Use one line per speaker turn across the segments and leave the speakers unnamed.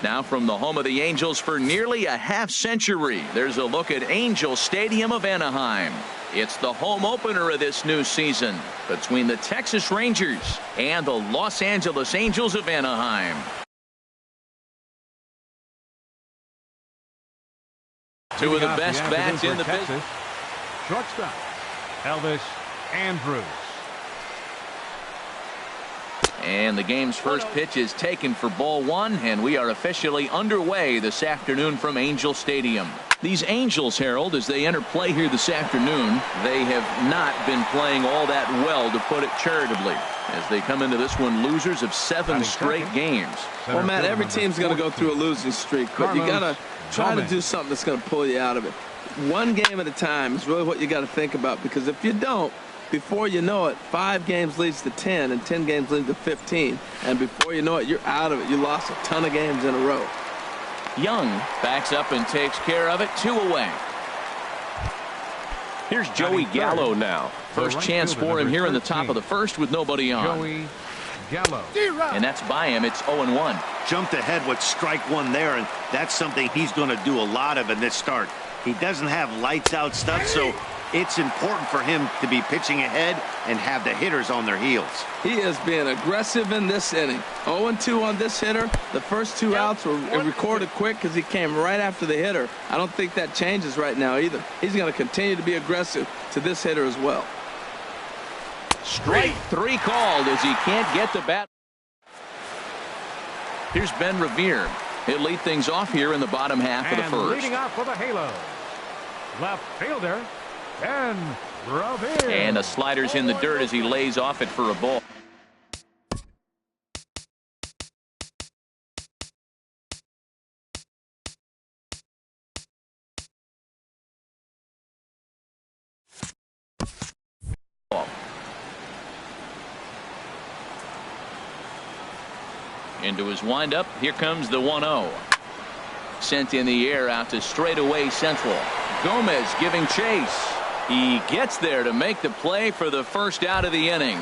Now from the home of the Angels for nearly a half-century, there's a look at Angel Stadium of Anaheim. It's the home opener of this new season between the Texas Rangers and the Los Angeles Angels of Anaheim. Two of the best bats in the business.
Shortstop, Elvis Andrus.
And the game's first pitch is taken for ball one, and we are officially underway this afternoon from Angel Stadium. These Angels, Harold, as they enter play here this afternoon, they have not been playing all that well, to put it charitably, as they come into this one losers of 7 straight games.
Well, Matt, every team's going to go through a losing streak, but you got to try to do something that's going to pull you out of it. One game at a time is really what you got to think about, because if you don't, before you know it, 5 games leads to 10, and 10 games lead to 15. And before you know it, you're out of it. You lost a ton of games in a row.
Young backs up and takes care of it. 2 away. Here's Joey Gallo now. First chance for him here in the top of the first with nobody on.
Joey Gallo.
And that's by him. It's 0-1.
Jumped ahead with strike one there, and that's something he's going to do a lot of in this start. He doesn't have lights out stuff, so it's important for him to be pitching ahead and have the hitters on their heels.
He is being aggressive in this inning. 0-2 on this hitter. The first 2 outs were recorded quick because he came right after the hitter. I don't think that changes right now either. He's going to continue to be aggressive to this hitter as well.
Strike 3 called as he can't get the bat. Here's Ben Revere. He'll lead things off here in the bottom half of the first.
Leading off for the Halo, left fielder Ben Revere.
And a slider's in the dirt as he lays off it for a ball. Into his windup. Here comes the 1-0. Sent in the air out to straightaway central. Gomez giving chase. He gets there to make the play for the first out of the inning.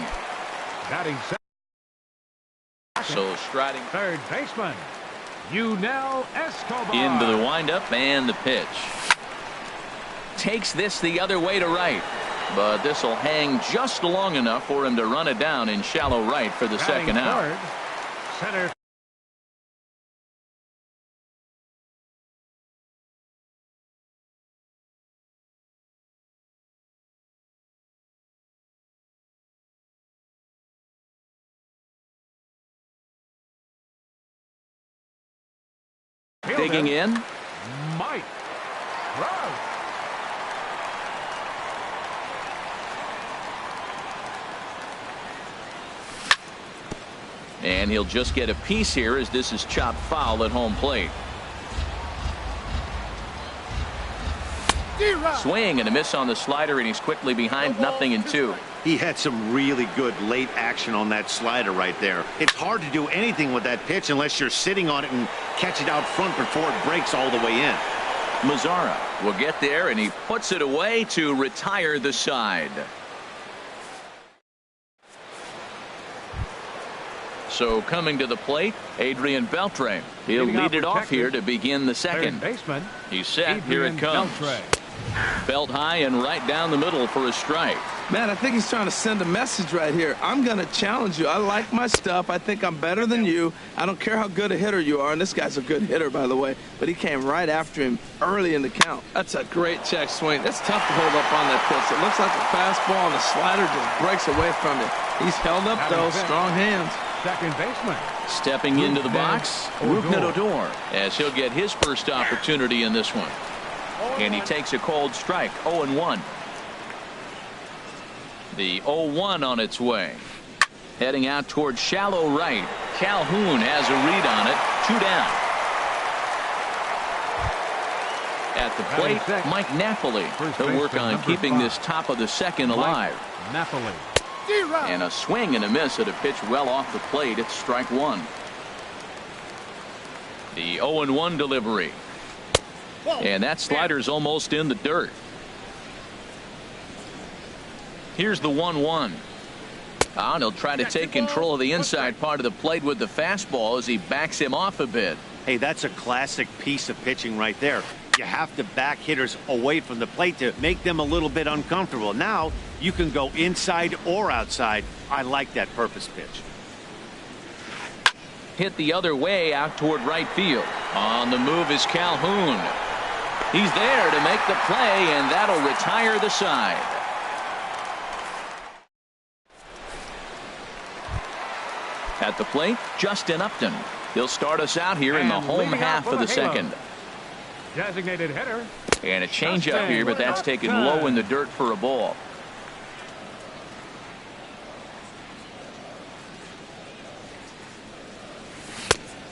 So striding
third baseman Yunel Escobar.
into the windup and the pitch. Takes this the other way to right. But this will hang just long enough for him to run it down in shallow right for the second out.
Center.
Digging in.
Mike Trout.
And he'll just get a piece here as this is chopped foul at home plate. Swing and a miss on the slider, and he's quickly behind 0-2.
He had some really good late action on that slider right there. It's hard to do anything with that pitch unless you're sitting on it and catch it out front before it breaks all the way in.
Mazzara will get there, and he puts it away to retire the side. So coming to the plate, Adrian Beltre. He'll lead it off here to begin the second.
Baseman,
He's set. Here it comes. Belt high and right down the middle for a strike.
Man, I think he's trying to send a message right here. I'm going to challenge you. I like my stuff. I think I'm better than you. I don't care how good a hitter you are. And this guy's a good hitter, by the way. But he came right after him early in the count. That's a great check swing. That's tough to hold up on that pitch. It looks like a fastball, and the slider just breaks away from it. He's held up, though. Strong hands.
Second baseman.
Stepping into the box, Rougned Odor, as he'll get his first opportunity in this one. And he takes a cold strike, 0-1. The 0-1 on its way. Heading out towards shallow right. Calhoun has a read on it. 2 down. At the plate, Mike Napoli. He'll work on keeping this top of the second alive.
Napoli.
And a swing and a miss at a pitch well off the plate. It's strike 1. The 0-1 delivery. And that slider's almost in the dirt. Here's the 1-1. And he'll try to take control of the inside part of the plate with the fastball as he backs him off a bit.
Hey, that's a classic piece of pitching right there. You have to back hitters away from the plate to make them a little bit uncomfortable. Now you can go inside or outside. I like that purpose pitch.
Hit the other way out toward right field. On the move is Calhoun. He's there to make the play, and that'll retire the side. At the plate, Justin Upton. He'll start us out here in the home half of the second.
Designated hitter.
And a changeup here, but that's taken low in the dirt for a ball.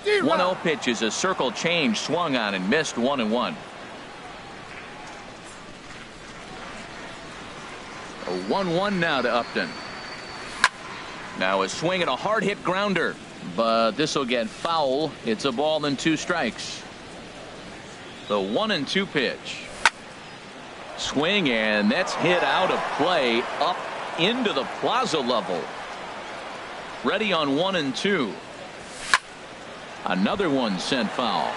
The 1-0 pitch is a circle change, swung on and missed, 1-1. A 1-1 now to Upton. Now a swing and a hard hit grounder, but this will get foul. It's a ball and 2 strikes. The 1-2 pitch. Swing, and that's hit out of play up into the plaza level. Ready on 1-2. Another one sent foul.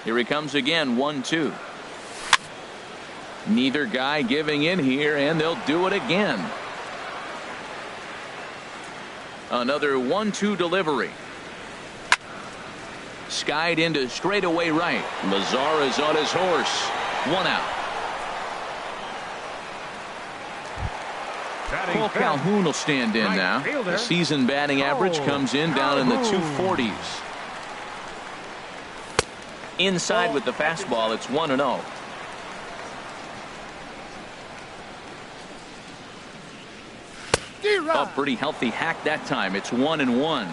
Here he comes again, 1-2. Neither guy giving in here, and they'll do it again. Another 1-2 delivery. Skied into straightaway right. Lazar is on his horse. 1 out. Cole Calhoun will stand in now. The season batting average comes in down in the 240s. Inside with the fastball, it's 1-0. A pretty healthy hack that time. It's 1-1.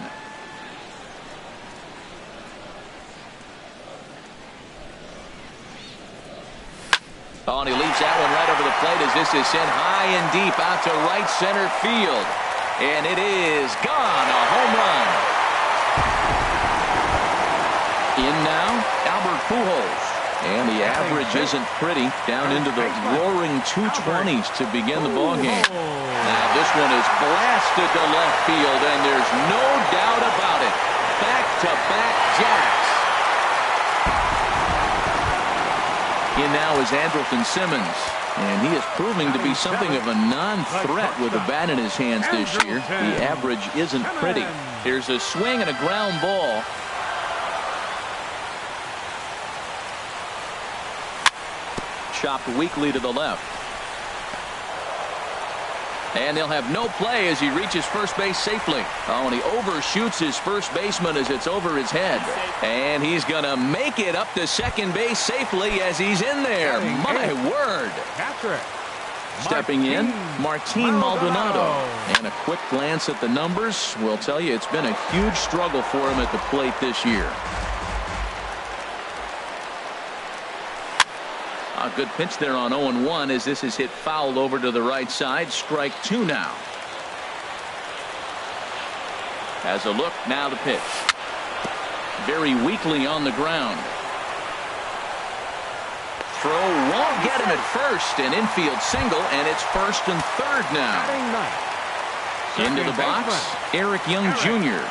Oh, and he leaves that one right over the plate as this is sent high and deep out to right center field. And it is gone. A home run. In now, Albert Pujols. And the average isn't pretty, down into the roaring 220s to begin the ballgame. Now this one is blasted to left field, and there's no doubt about it. Back-to-back jacks. In now is Andrelton Simmons, and he is proving to be something of a non-threat with a bat in his hands this year. The average isn't pretty. Here's a swing and a ground ball. Chopped weakly to the left. And they'll have no play as he reaches first base safely. Oh, and he overshoots his first baseman as it's over his head. And he's going to make it up to second base safely as he's in there. My word. Stepping in, Martin Maldonado. And a quick glance at the numbers will tell you it's been a huge struggle for him at the plate this year. A good pitch there on 0-1 as this is hit foul over to the right side. Strike 2 now. Has a look, now the pitch. Very weakly on the ground. Throw won't get him at first. An infield single, and it's first and third now. Into the box, Eric Young Jr.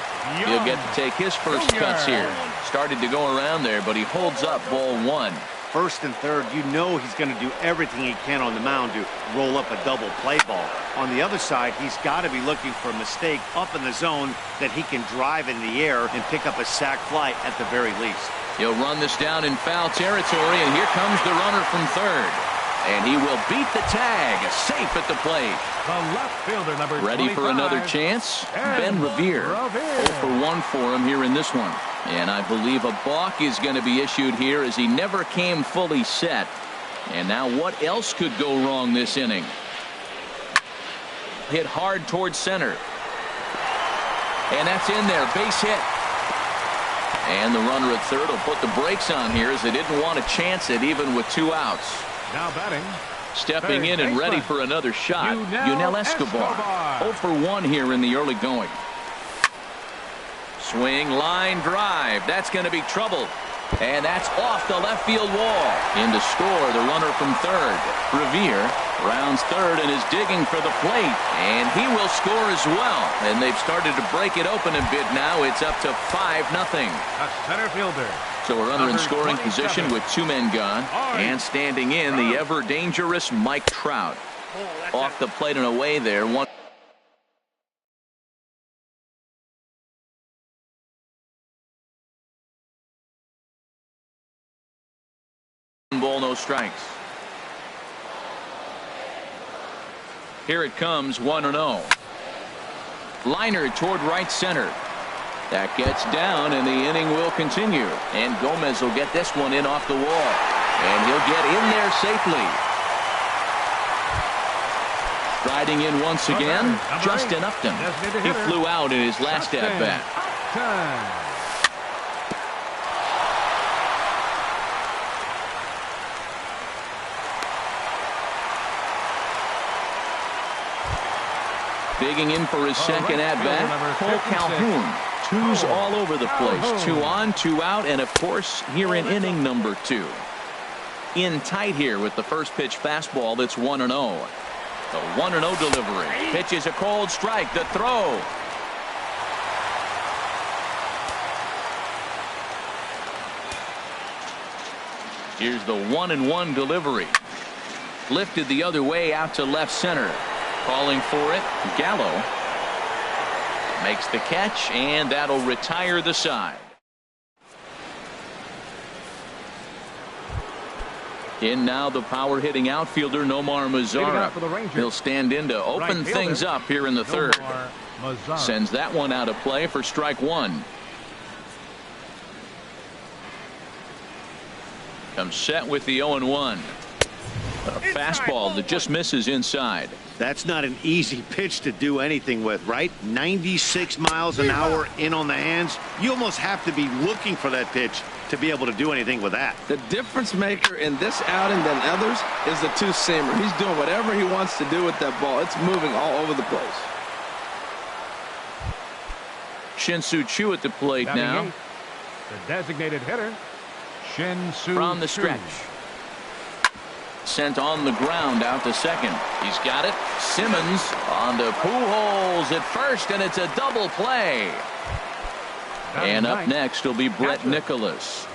He'll get to take his first cuts here. Started to go around there, but he holds up ball 1.
First and third, you know he's going to do everything he can on the mound to roll up a double play ball. On the other side, he's got to be looking for a mistake up in the zone that he can drive in the air and pick up a sac fly at the very least.
He'll run this down in foul territory, and here comes the runner from third. And he will beat the tag, safe at the plate.
The left fielder, number 25.
Ready for another chance? Ben Revere. 0 for 1 for him here in this one. And I believe a balk is going to be issued here as he never came fully set. And now what else could go wrong this inning? Hit hard towards center. And that's in there, base hit. And the runner at third will put the brakes on here as they didn't want to chance it even with 2 outs.
Now batting.
Stepping in and ready for another shot, Yunel Escobar. 0 for 1 here in the early going. Swing, line drive. That's going to be trouble. And that's off the left field wall. In to score, the runner from third. Revere rounds third and is digging for the plate. And he will score as well. And they've started to break it open a bit now. It's up to 5-0.
A center fielder.
So a runner in scoring position with 2 men gone. And standing in, the ever-dangerous Mike Trout. Off the plate and away there. One. Ball, no strikes. Here it comes, 1-0. Liner toward right center. That gets down, and the inning will continue. And Gomez will get this one in off the wall. And he'll get in there safely. Riding in once again, Justin Upton. He flew out in his last at-bat. Digging in for his second at-bat, Cole Calhoun. 2's all over the place. 2 on, 2 out, and of course, here in inning number 2. In tight here with the first pitch fastball that's 1-0. The 1-0 delivery. Pitch is a cold strike. The throw. Here's the 1-1 delivery. Lifted the other way out to left center. Calling for it, Gallo makes the catch, and that'll retire the side. In now the power hitting outfielder Nomar Mazara. He'll stand in to open things up here in the third. Sends that one out of play for strike 1. Comes set with the 0-1. A fastball that just misses inside.
That's not an easy pitch to do anything with, right? 96 miles an hour in on the hands. You almost have to be looking for that pitch to be able to do anything with that.
The difference maker in this outing than others is the two-seamer. He's doing whatever he wants to do with that ball. It's moving all over the place.
Shin-Soo Choo at the plate now.
The designated hitter, Shin-Soo
from the stretch. Sent on the ground out to second. He's got it. Simmons on to Pujols at first, and it's a double play. And up next will be Brett Nicholas.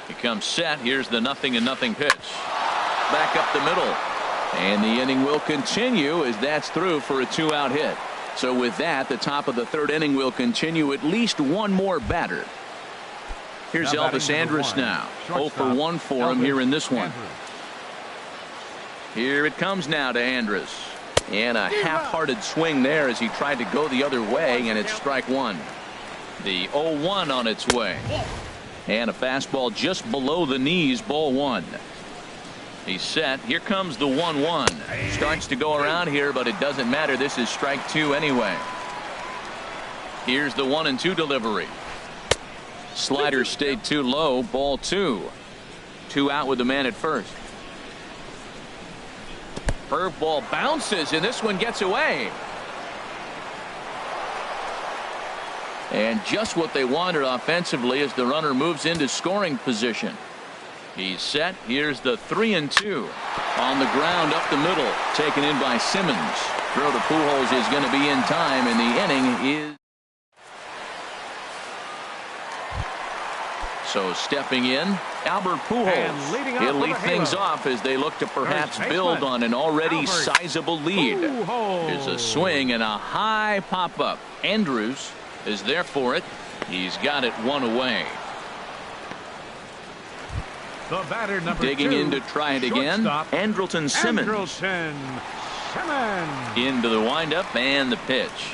He comes set. Here's the 0-0 pitch. Back up the middle. And the inning will continue as that's through for a 2-out hit. So with that, the top of the third inning will continue. At least one more batter. Here's Elvis Andrus now. 0 for 1 for him here in this one. Here it comes now to Andrus. And a half-hearted swing there as he tried to go the other way, and it's strike 1. The 0-1 on its way. And a fastball just below the knees, ball 1. He's set. Here comes the 1-1. Starts to go around here, but it doesn't matter. This is strike 2 anyway. Here's the 1-2 delivery. Slider stayed too low. Ball 2. 2 out with the man at first. Curveball bounces, and this one gets away. And just what they wanted offensively as the runner moves into scoring position. He's set. Here's the 3-2. On the ground up the middle. Taken in by Simmons. Throw to Pujols is going to be in time, and the inning is. So stepping in, Albert Pujols. He'll lead things off as they look to perhaps build on an already sizable lead. There's a swing and a high pop-up. Andrews is there for it. He's got it 1 away.
The batter, number
digging
2,
in to try it again. Andrelton Simmons. Into the windup and the pitch.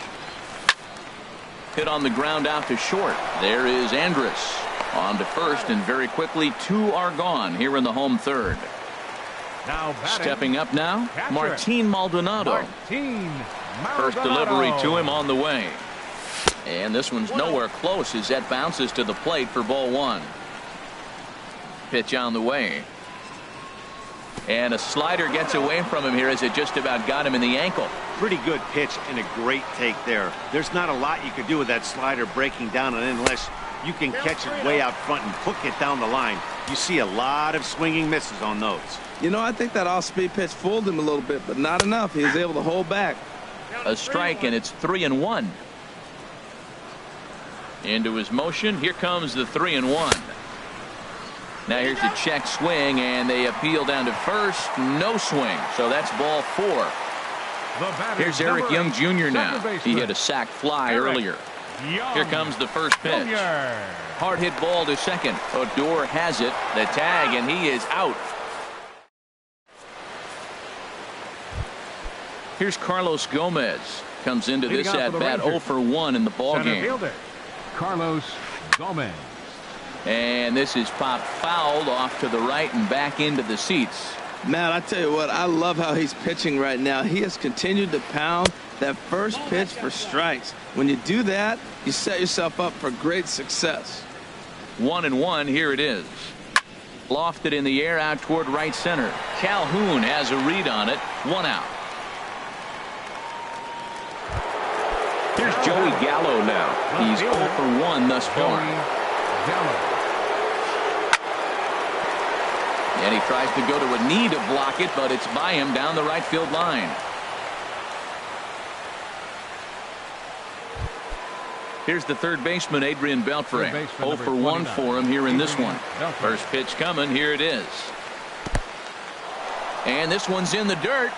Hit on the ground out to short. There is Andrus. On to first, and very quickly 2 are gone here in the home third.
Now
stepping up now, Martin Maldonado. First delivery to him on the way. And this one's nowhere close as that bounces to the plate for ball 1. Pitch on the way. And a slider gets away from him here as it just about got him in the ankle.
Pretty good pitch and a great take there. There's not a lot you could do with that slider breaking down, and unless you can catch it way out front and hook it down the line, you see a lot of swinging misses on those.
You know, I think that off-speed pitch fooled him a little bit, but not enough. He was able to hold back.
A strike, and it's 3-1. Into his motion. Here comes the 3-1. Now here's a check swing, and they appeal down to first. No swing, so that's ball 4. Here's Eric Young Jr. now. He hit a sac fly earlier. Here comes the first pitch. Hard hit ball to second. Odor has it. The tag, and he is out. Here's Carlos Gomez. Comes into this at bat 0 for 1 in the ball game.
Carlos Gomez.
And this is popped fouled off to the right and back into the seats.
Man, I tell you what, I love how he's pitching right now. He has continued to pound that first pitch for strikes. When you do that, you set yourself up for great success.
1-1, here it is. Lofted in the air out toward right center. Calhoun has a read on it. 1 out. Here's Joey Gallo now. He's 0 for 1 thus far. And he tries to go to a knee to block it, but it's by him down the right field line. Here's the third baseman, Adrian Beltre. 0 for 1 for him here in this one. First pitch coming. Here it is. And this one's in the dirt.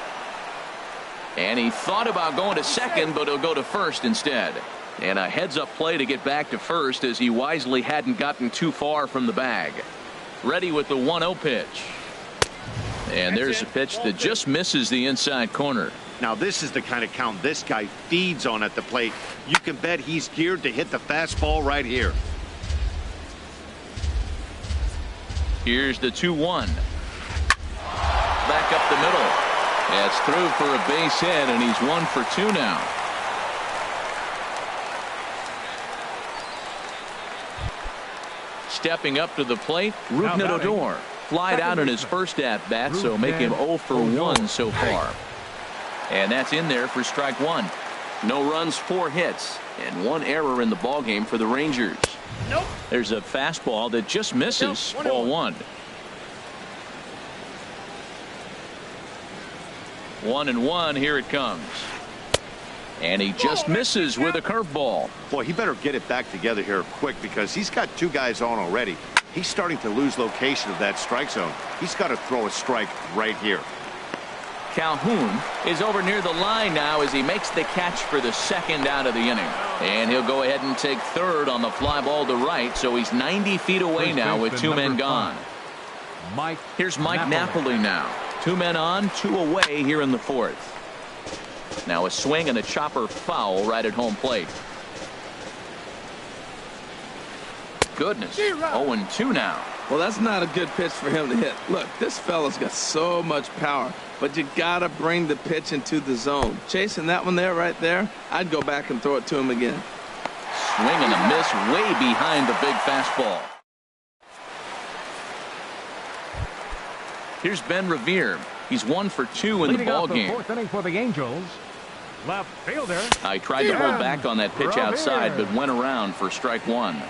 And he thought about going to second, but he'll go to first instead. And a heads-up play to get back to first, as he wisely hadn't gotten too far from the bag. Ready with the 1-0 pitch. And there's a pitch that just misses the inside corner.
Now this is the kind of count this guy feeds on at the plate. You can bet he's geared to hit the fastball right here.
Here's the 2-1. Back up the middle. That's through for a base hit, and he's 1 for 2 now. Stepping up to the plate, Rougned Odor. Flied out in his first at-bat, so make him 0 for 1 so far. And that's in there for strike 1. No runs, 4 hits, and 1 error in the ballgame for the Rangers. There's a fastball that just misses. Ball 1. 1-1, here it comes. And he just misses with a curveball.
Boy, he better get it back together here quick, because he's got 2 guys on already. He's starting to lose location of that strike zone. He's got to throw a strike right here.
Calhoun is over near the line now as he makes the catch for the second out of the inning. And he'll go ahead and take third on the fly ball to right, so he's 90 feet away now with 2 men gone. Here's Mike Napoli now. 2 men on, 2 away here in the 4th. Now a swing and a chopper foul right at home plate. Goodness, 0-2 now.
Well, that's not a good pitch for him to hit. Look, this fella's got so much power, but you got to bring the pitch into the zone. Chasing that one there, right there, I'd go back and throw it to him again.
Swing and a miss way behind the big fastball. Here's Ben Revere. He's 1 for 2 in the ball game.
4th inning for the Angels. Left fielder.
I tried to hold back on that pitch outside, but went around for strike 1.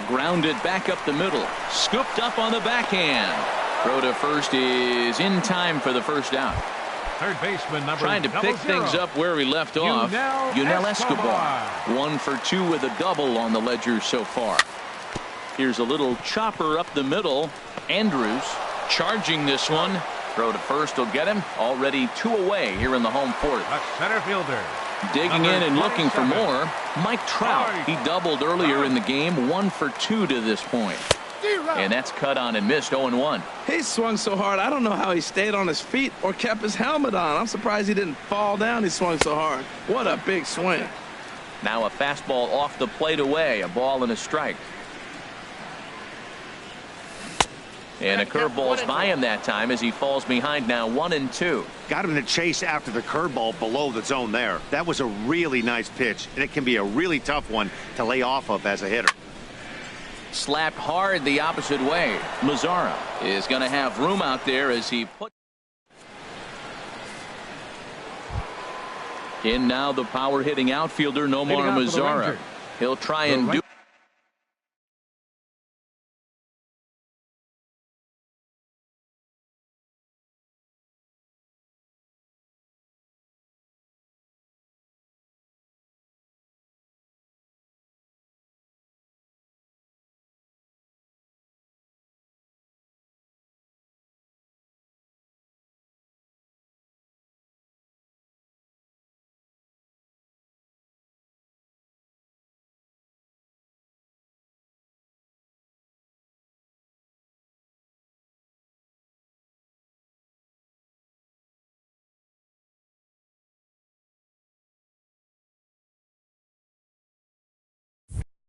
Grounded back up the middle. Scooped up on the backhand. Throw to first is in time for the first out.
Third baseman number
Trying to pick things up where he left off. Yunel Escobar. 1 for 2 with a double on the ledger so far. Here's a little chopper up the middle. Andrews charging this one. Throw to first will get him. Already 2 away here in the home 4th.
A center fielder.
Digging in and looking for more. Mike Trout. He doubled earlier in the game. 1 for 2 to this point. And that's cut on and missed. 0-1.
He swung so hard, I don't know how he stayed on his feet or kept his helmet on. I'm surprised he didn't fall down. He swung so hard. What a big swing.
Now a fastball off the plate away. A ball and a strike. And a curveball's by him that time as he falls behind now 1-2.
Got him to chase after the curveball below the zone there. That was a really nice pitch, and it can be a really tough one to lay off of as a hitter.
Slapped hard the opposite way. Mazzara is going to have room out there as he put in now the power hitting outfielder Nomar Mazzara. He'll try and do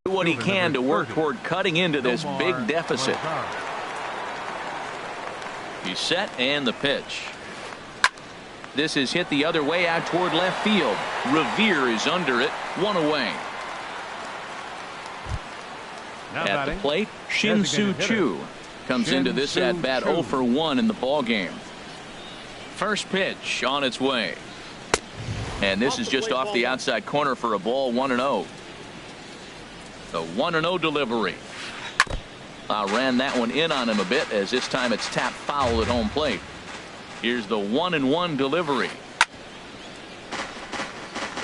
what he can to work toward cutting into this big deficit. He's set and the pitch. This is hit the other way out toward left field. Revere is under it. 1 away. At the plate, Shin-Soo Choo comes into this at bat 0 for 1 in the ball game. First pitch on its way. And this is just off the outside corner for a ball. 1-0. The 1-0 delivery. Ran that one in on him a bit, as this time it's tapped foul at home plate. Here's the 1-1 delivery.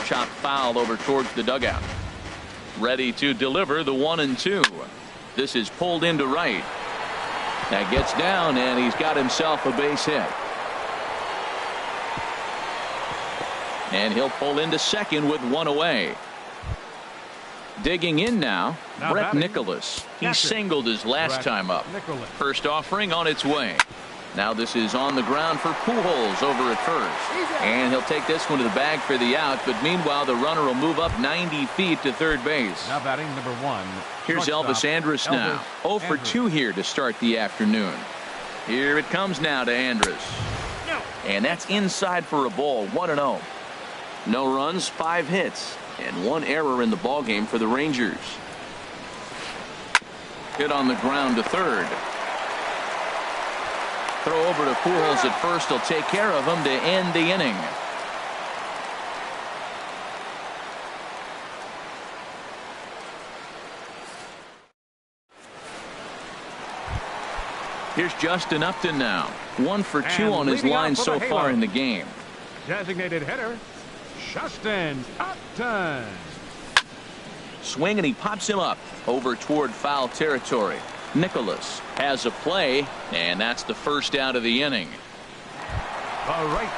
Chopped foul over towards the dugout. Ready to deliver the 1-2. This is pulled into right. That gets down, and he's got himself a base hit. And he'll pull into second with 1 away. Digging in now, Brett Nicholas. He singled his last time up. First offering on its way. Now this is on the ground for Pujols over at first. And he'll take this one to the bag for the out. But meanwhile, the runner will move up 90 feet to third base.
Now batting number 1.
Here's Elvis Andrus now. 0 for 2 here to start the afternoon. Here it comes now to Andrus. And that's inside for a ball. 1-0. No runs, 5 hits. And 1 error in the ballgame for the Rangers. Hit on the ground to third. Throw over to Pujols at first. He'll take care of him to end the inning. Here's Justin Upton now. 1 for 2 on his line so far in the game.
Designated hitter, Justin Upton.
Swing, and he pops him up over toward foul territory. Nicholas has a play, and that's the first out of the inning.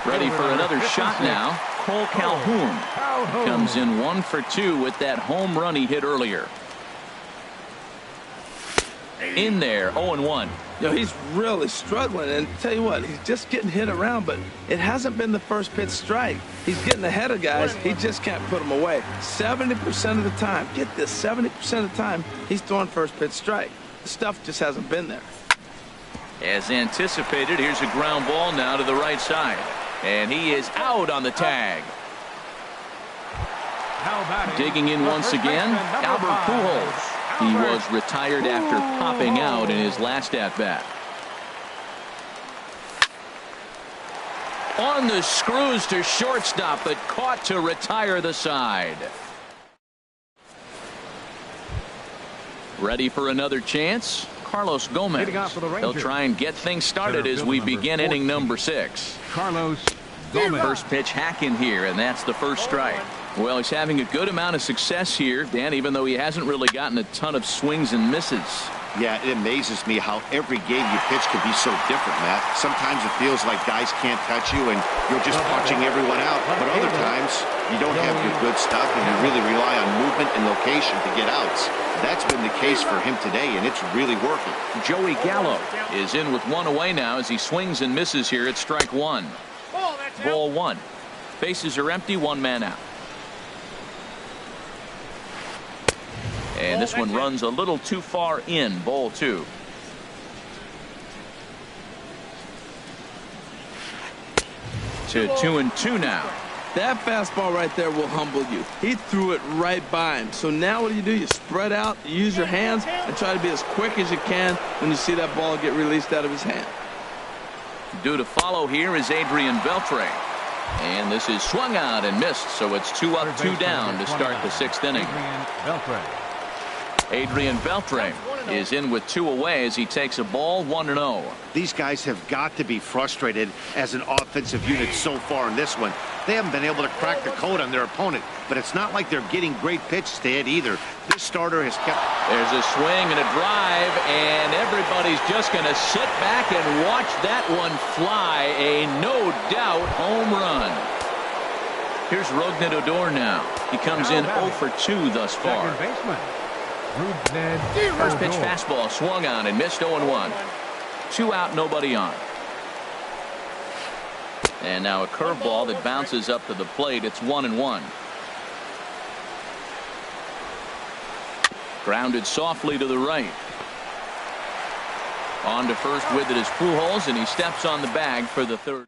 Ready for another shot now. Cole Calhoun comes in 1 for 2 with that home run he hit earlier. In there, 0-1.
You know, he's really struggling, and tell you what, he's just getting hit around, but it hasn't been the first pitch strike. He's getting ahead of guys. He just can't put them away. 70% of the time, get this, 70% of the time, he's throwing first pitch strike. The stuff just hasn't been there.
As anticipated, here's a ground ball now to the right side. And he is out on the tag. Digging in once again, Albert Pujols. He was retired after popping out in his last at-bat. On the screws to shortstop, but caught to retire the side. Ready for another chance? Carlos Gomez. He'll try and get things started as we begin inning number 6.
Carlos Gomez.
First pitch hacking here, and that's the first strike. Well, he's having a good amount of success here, Dan, even though he hasn't really gotten a ton of swings and misses.
Yeah, it amazes me how every game you pitch can be so different, Matt. Sometimes it feels like guys can't touch you and you're just punching everyone out. But other times, you don't have your good stuff and you really rely on movement and location to get outs. That's been the case for him today, and it's really working.
Joey Gallo is in with 1 away now as he swings and misses here at strike 1. Ball 1. Bases are empty, 1 man out. And this one runs a little too far in. Ball 2. To 2-2 now.
That fastball right there will humble you. He threw it right by him. So now what do? You spread out, you use your hands, and try to be as quick as you can when you see that ball get released out of his hand.
Due to follow here is Adrian Beltre. And this is swung out and missed, so it's 2 up, 2 down to start the 6th inning. Adrian Beltre is in with 2 away as he takes a ball 1-0.
These guys have got to be frustrated as an offensive unit so far in this one. They haven't been able to crack the code on their opponent, but it's not like they're getting great pitches to hit either. This starter has kept...
There's a swing and a drive, and everybody's just going to sit back and watch that one fly. A no-doubt home run. Here's Rougned Odor now. He comes in 0 for 2 thus far. First pitch fastball swung on and missed 0-1. 2 out, nobody on. And now a curveball that bounces up to the plate. It's 1-1. Grounded softly to the right. On to first with it is Pujols, and he steps on the bag for the 3rd.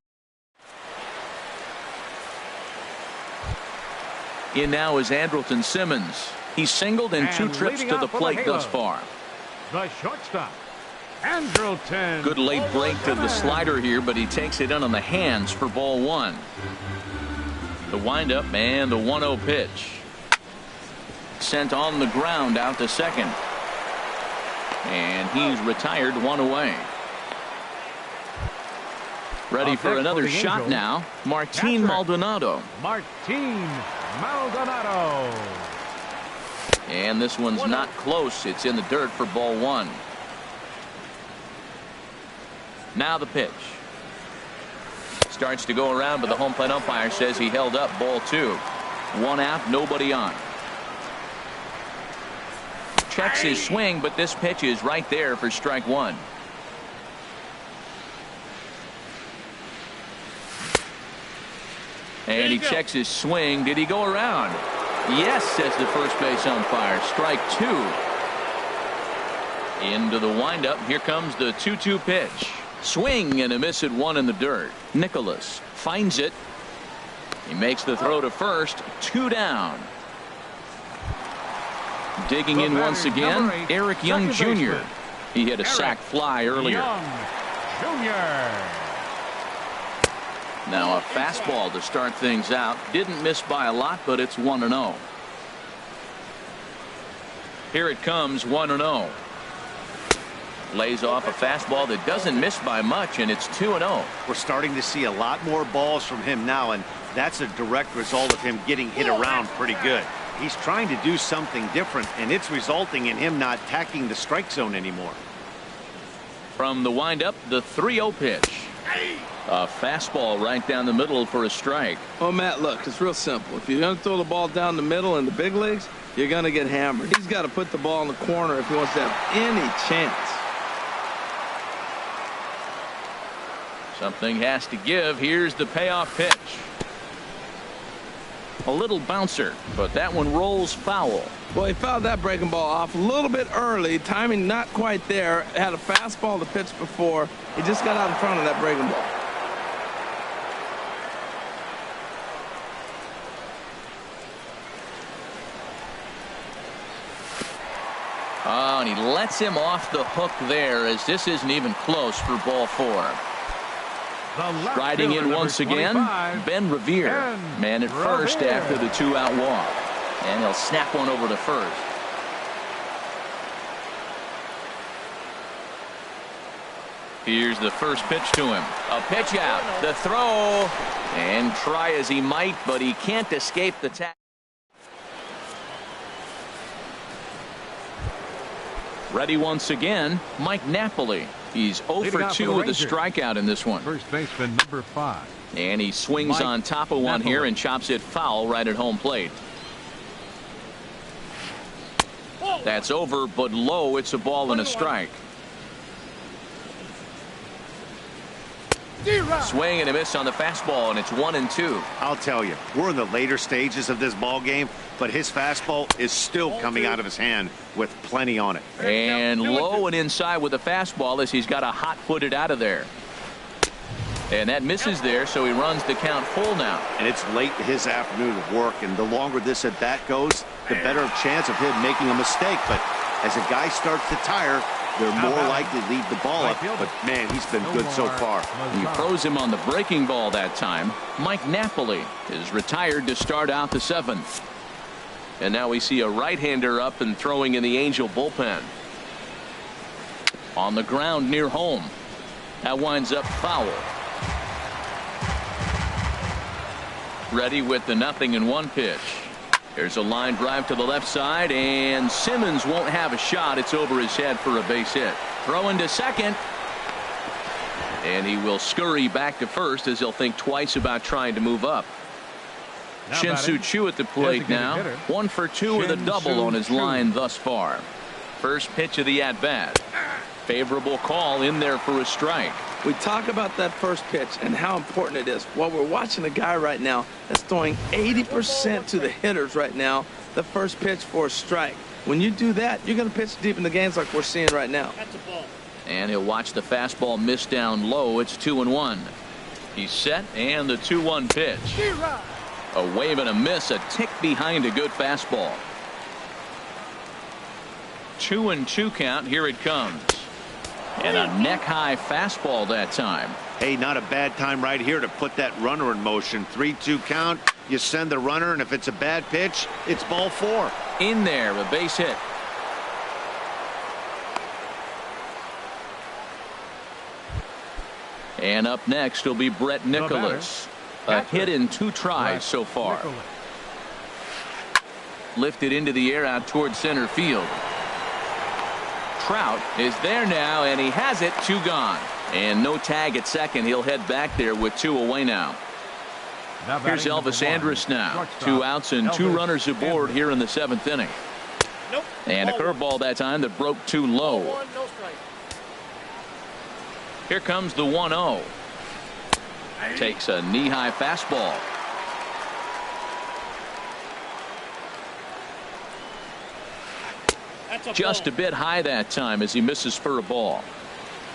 In now is Andrelton Simmons. He's singled in 2 trips to the plate thus far.
The shortstop, Andrelton.
Good late break to the slider here, but he takes it in on the hands for ball 1. The windup and the 1-0 pitch. Sent on the ground out to second. And he's retired 1 away. Ready for another shot now. Martin Maldonado.
Martin Maldonado.
And this one's not close. It's in the dirt for ball 1. Now the pitch. Starts to go around, but the home plate umpire says he held up ball 2. 1 out, nobody on. Checks his swing, but this pitch is right there for strike 1. And he checks his swing. Did he go around? Yes, says the first base umpire. Strike 2. Into the windup. Here comes the 2-2 pitch. Swing and a miss at 1 in the dirt. Nicholas finds it. He makes the throw to first. 2 down. Digging in once again, Eric Young Jr. He hit a sac fly earlier.
Young Jr.
Now a fastball to start things out. Didn't miss by a lot, but it's 1-0. Here it comes, 1-0. Lays off a fastball that doesn't miss by much, and it's 2-0.
We're starting to see a lot more balls from him now, and that's a direct result of him getting hit around pretty good. He's trying to do something different, and it's resulting in him not attacking the strike zone anymore.
From the windup, the 3-0 pitch. A fastball right down the middle for a strike.
Oh, Matt, look, it's real simple. If you're going to throw the ball down the middle in the big leagues, you're going to get hammered. He's got to put the ball in the corner if he wants to have any chance.
Something has to give. Here's the payoff pitch. A little bouncer, but that one rolls foul.
Well, he fouled that breaking ball off a little bit early. Timing not quite there. Had a fastball to pitch before. He just got out in front of that breaking ball.
Oh, and he lets him off the hook there, as this isn't even close for ball 4. Riding in once again, Ben Revere. Man at first after the 2-out walk. And he'll snap one over to first. Here's the first pitch to him. A pitch out. The throw. And try as he might, but he can't escape the tackle. Ready once again, Mike Napoli. He's 0 for 2 with a strikeout in this one.
First baseman number 5.
And he swings on top of one here and chops it foul right at home plate. That's over, but low. It's a ball and a strike. Swing and a miss on the fastball, and it's 1-2.
I'll tell you, we're in the later stages of this ball game, but his fastball is still coming out of his hand with plenty on it.
And low and inside with the fastball as he's got a hot-footed out of there. And that misses there, so he runs the count full now.
And it's late in his afternoon of work, and the longer this at bat goes, the better chance of him making a mistake. But as a guy starts to tire, they're more likely to leave the ball up. But, man, he's been good so far.
He froze him on the breaking ball that time. Mike Napoli is retired to start out the 7th. And now we see a right-hander up and throwing in the Angel bullpen. On the ground near home. That winds up foul. Ready with the 0-1 pitch. There's a line drive to the left side, and Simmons won't have a shot. It's over his head for a base hit. Throwing to second. And he will scurry back to first as he'll think twice about trying to move up. Shin-Soo Choo at the plate now. 1 for 2 with a double on his line thus far. First pitch of the at-bat. Favorable call in there for a strike.
We talk about that first pitch and how important it is. Well, we're watching a guy right now that's throwing 80% to the hitters right now, the first pitch for a strike. When you do that, you're going to pitch deep in the games like we're seeing right now.
That's a ball.
And he'll watch the fastball miss down low. It's 2-1. He's set, and the 2-1 pitch. A wave and a miss, a tick behind a good fastball. 2-2 count. Here it comes. And a neck-high fastball that time.
Hey, not a bad time right here to put that runner in motion. 3-2 count. You send the runner, and if it's a bad pitch, it's ball 4.
In there, a base hit. And up next will be Brett Nicholas. A hit in 2 tries so far. Lifted into the air out towards center field. Trout is there now, and he has it. 2 gone. And no tag at second. He'll head back there with 2 away now. Here's Elvis Andrus now. 2 outs and 2 runners aboard here in the 7th inning. And a curveball that time that broke too low. Here comes the 1-0. Takes a knee-high fastball. Just a bit high that time as he misses for a ball.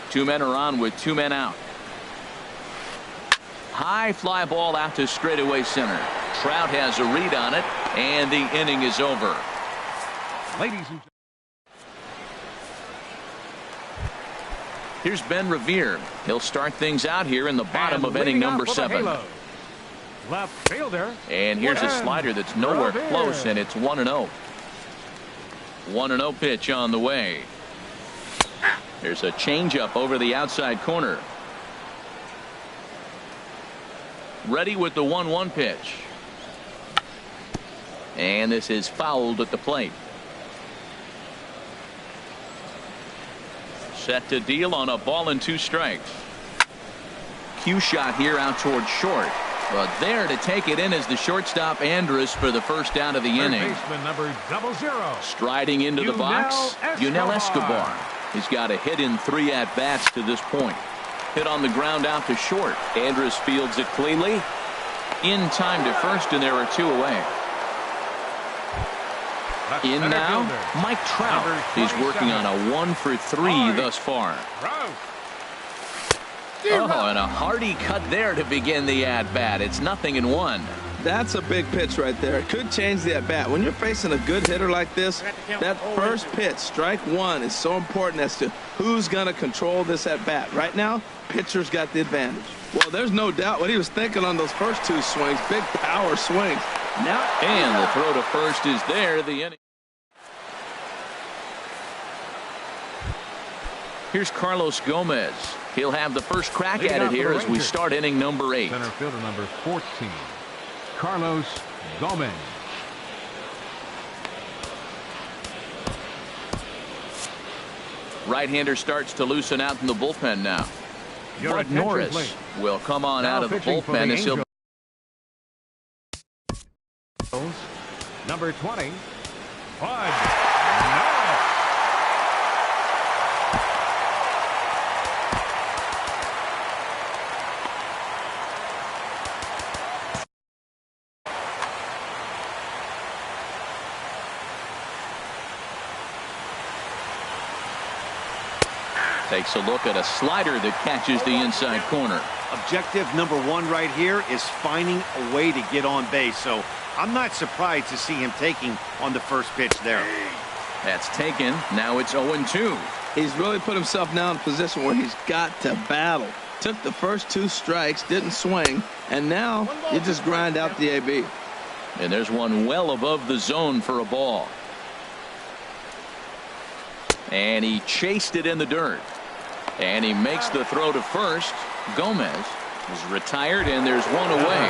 2 men are on with 2 men out. High fly ball out to straightaway center. Trout has a read on it, and the inning is over.
Ladies and
Here's Ben Revere. He'll start things out here in the bottom of inning number 7.
Left fielder.
And here's a slider that's nowhere close, and it's 1-0. 1-0 pitch on the way. There's a changeup over the outside corner. Ready with the 1-1 pitch. And this is fouled at the plate. Set to deal on a ball and 2 strikes. Cue shot here out towards short. But there to take it in is the shortstop Andrus for the first out of the inning.
Baseman number 00.
Striding into the box, Yunel Escobar. He's got a hit in 3 at-bats to this point. Hit on the ground out to short. Andrus fields it cleanly. In time to first, and there are 2 away. In now, Mike Trout. He's working on a 1 for 3 thus far. Oh, and a hearty cut there to begin the at-bat. It's 0-1.
That's a big pitch right there. It could change the at-bat. When you're facing a good hitter like this, that first pitch, strike 1, is so important as to who's going to control this at-bat. Right now, pitcher's got the advantage. Well, there's no doubt what he was thinking on those first 2 swings. Big power swings. Now,
and the throw to first is there. The inning. Here's Carlos Gomez. He'll have the first crack at it here as we start inning number 8.
Center fielder number 14, Carlos Gomez.
Right-hander starts to loosen out in the bullpen now. Bud Norris will come on out of the bullpen as he'll.
Number 20, Bud.
Takes a look at a slider that catches the inside corner.
Objective number one right here is finding a way to get on base. So I'm not surprised to see him taking on the first pitch there.
That's taken. Now it's 0-2.
He's really put himself now in a position where he's got to battle. Took the first 2 strikes, didn't swing, and now you just grind out the AB.
And there's one well above the zone for a ball. And he chased it in the dirt. And he makes the throw to first. Gomez is retired, and there's one away.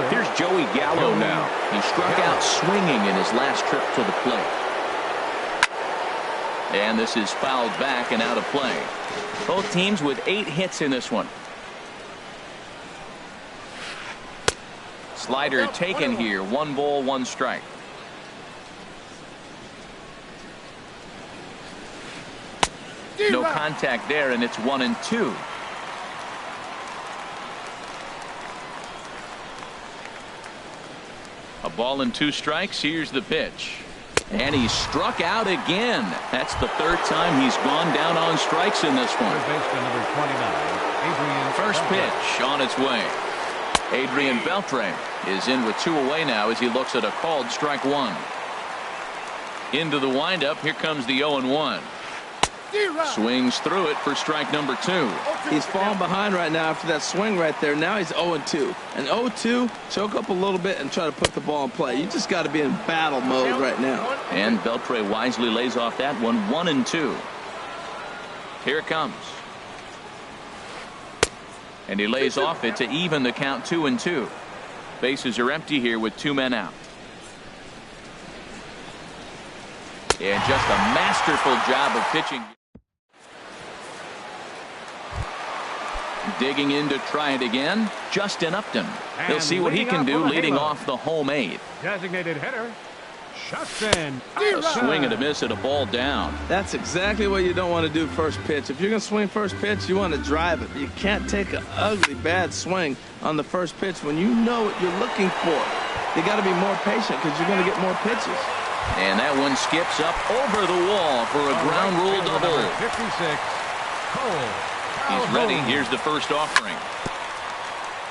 Here's Joey Gallo now. He struck out swinging in his last trip to the plate. And this is fouled back and out of play. Both teams with 8 hits in this one. Slider taken here. 1 ball, 1 strike. No contact there, and it's 1-2. A ball and 2 strikes. Here's the pitch. And he struck out again. That's the 3rd time he's gone down on strikes in this one. First pitch on its way. Adrian Beltre is in with 2 away now as he looks at a called strike 1. Into the windup. Here comes the 0-1. Swings through it for strike number 2.
He's falling behind right now after that swing right there. Now he's 0-2. And 0-2, choke up a little bit and try to put the ball in play. You just got to be in battle mode right now.
And Beltre wisely lays off that one. 1-2. Here it comes. And he lays off it to even the count. 2-2. Bases are empty here with 2 men out. And just a masterful job of pitching. Digging in to try it again. Justin Upton. He'll see what he can do leading off the home 8th.
Designated hitter, Justin.
A swing and a miss at a ball down.
That's exactly what you don't want to do first pitch. If you're going to swing first pitch, you want to drive it. You can't take an ugly, bad swing on the first pitch when you know what you're looking for. You got to be more patient because you're going to get more pitches.
And that one skips up over the wall for a ground rule double.
56, Cole.
He's ready. Here's the first offering.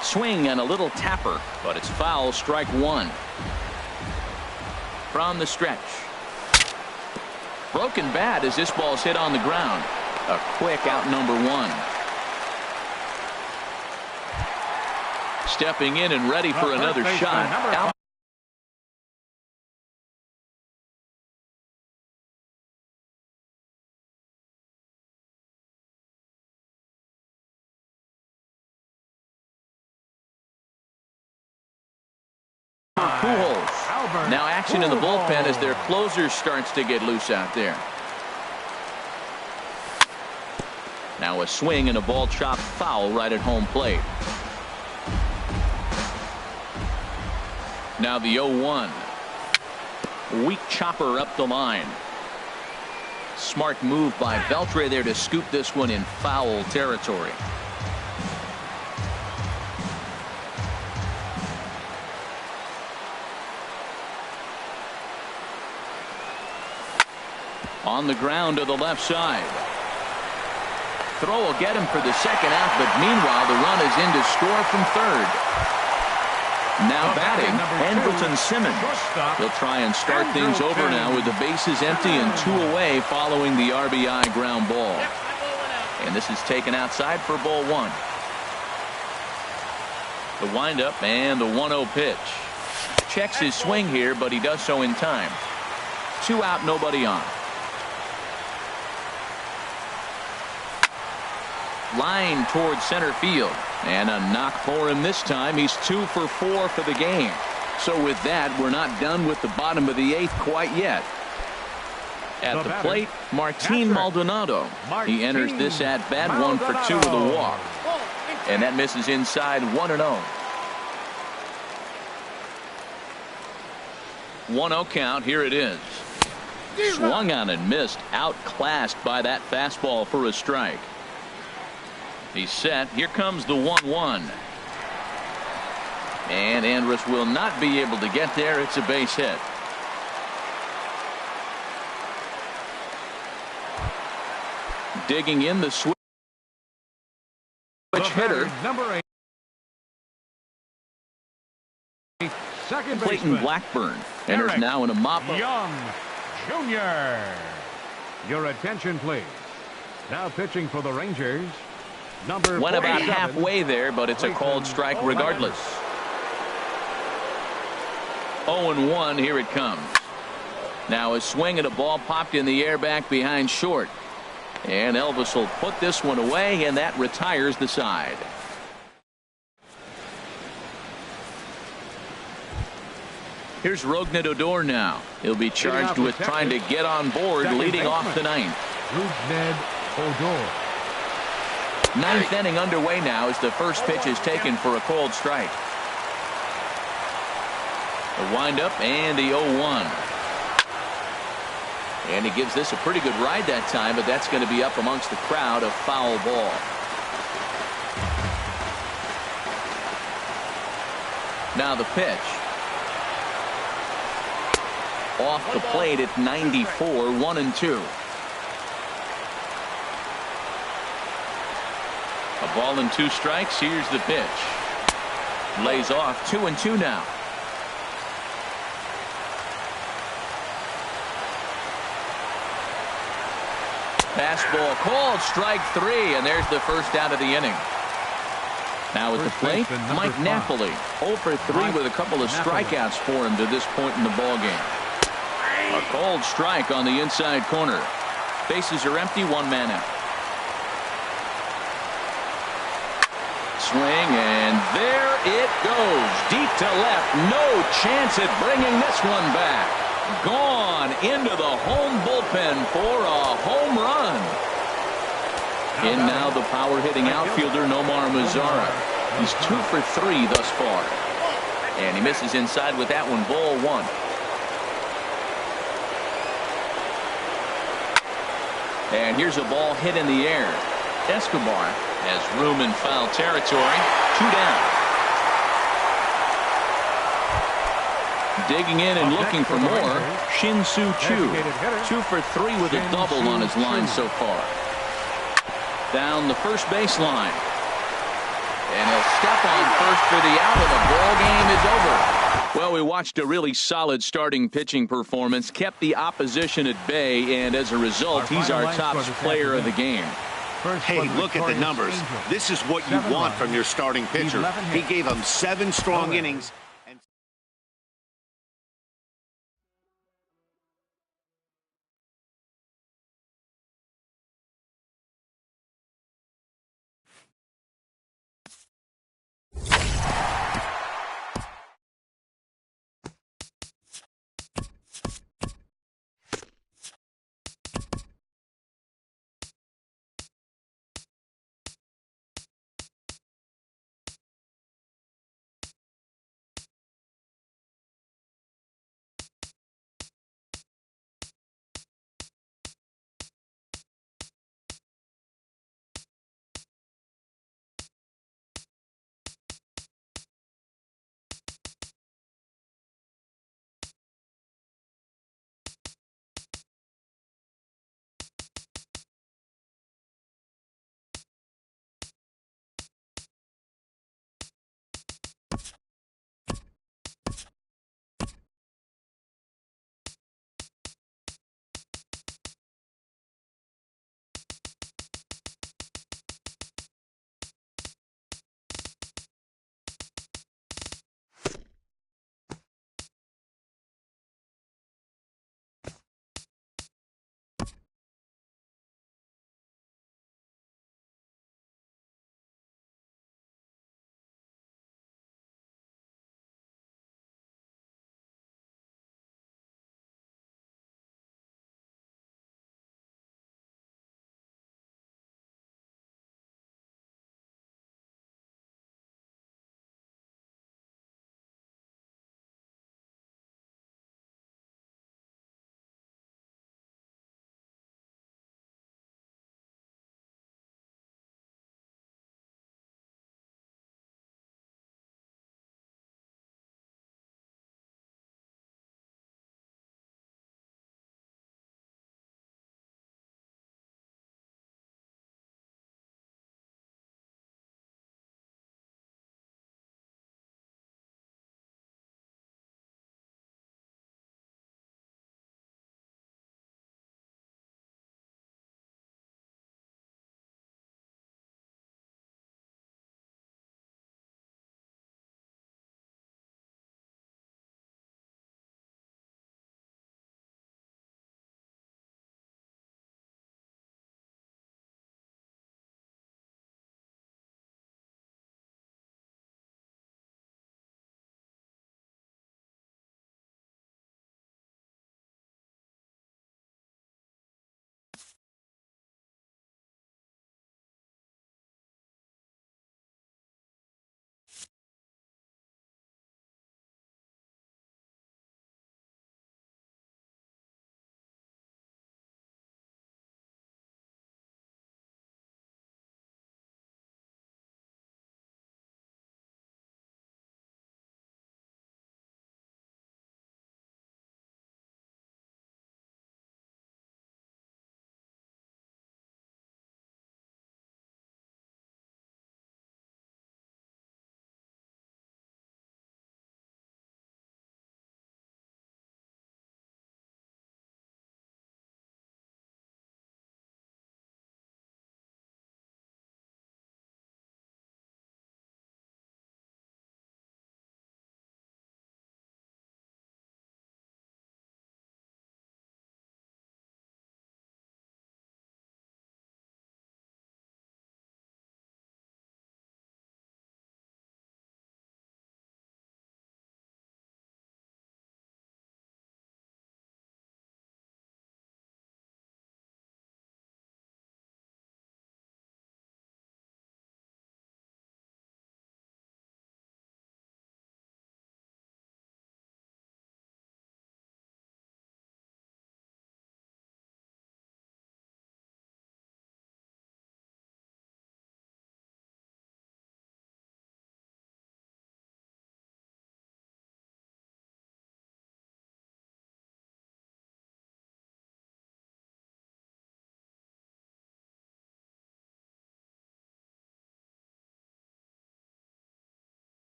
Swing and a little tapper, but it's foul. Strike 1. From the stretch. Broken bat as this ball's hit on the ground. A quick out number 1. Stepping in and ready for another shot. Out. Now action in the bullpen as their closer starts to get loose out there. Now a swing and a ball chopped foul right at home plate. Now the 0-1. Weak chopper up the line. Smart move by Beltre there to scoop this one in foul territory. On the ground to the left side. Throw will get him for the second out, but meanwhile the run is in to score from third. Now batting, Andrelton Simmons. He'll try and start things over now with the bases empty and 2 away following the RBI ground ball. And this is taken outside for ball 1. The windup and the 1-0 pitch. Checks his swing here, but he does so in time. 2 out, nobody on. Line towards center field. And a knock for him this time. He's 2 for 4 for the game. So with that, we're not done with the bottom of the 8th quite yet. At the plate, Martin Maldonado. He enters this at bat 1 for 2 with a walk. And that misses inside 1-0. 1-0 count. Here it is. Swung on and missed. Outclassed by that fastball for a strike. He's set. Here comes the 1-1. And Andrus will not be able to get there. It's a base hit. Digging in the switch hitter.
Number 8. Second
Clayton
baseman.
Blackburn enters
Eric
now in a mop-up.
Young Jr. Your attention, please. Now pitching for the Rangers. Number
Went about
47.
halfway there, but it's a called strike regardless. 0-1, here it comes. Now a swing and a ball popped in the air back behind short. And Elvis will put this one away, and that retires the side. Here's Rougned Odor now. He'll be charged with trying to get on board, leading off the ninth.
Rougned Odor.
Ninth inning underway now as the first pitch is taken for a called strike. The windup and the 0-1. And he gives this a pretty good ride that time, but that's going to be up amongst the crowd, a foul ball. Now the pitch. Off the plate at 94, 1-2. A ball and 2 strikes. Here's the pitch. Lays off 2-2 now. Fastball called, strike 3, and there's the first out of the inning. Now at the plate, Mike Napoli, 0 for 3 with a couple of strikeouts for him to this point in the ballgame. A called strike on the inside corner. Bases are empty, 1 man out. Swing, and there it goes. Deep to left. No chance at bringing this one back. Gone into the home bullpen for a home run. In now the power hitting outfielder Nomar Mazara. He's 2 for 3 thus far. And he misses inside with that one, ball 1. And here's a ball hit in the air. Escobar has room in foul territory. 2 down. Digging in and looking for more. Shin-Soo Choo, 2 for 3 with a double on his line so far. Down the first baseline. And he'll step on first for the out, and the ball game is over. Well, we watched a really solid starting pitching performance, kept the opposition at bay, and as a result, he's our top player of the game.
Hey, look at the numbers. This is what you want from your starting pitcher. He gave him 7 strong innings.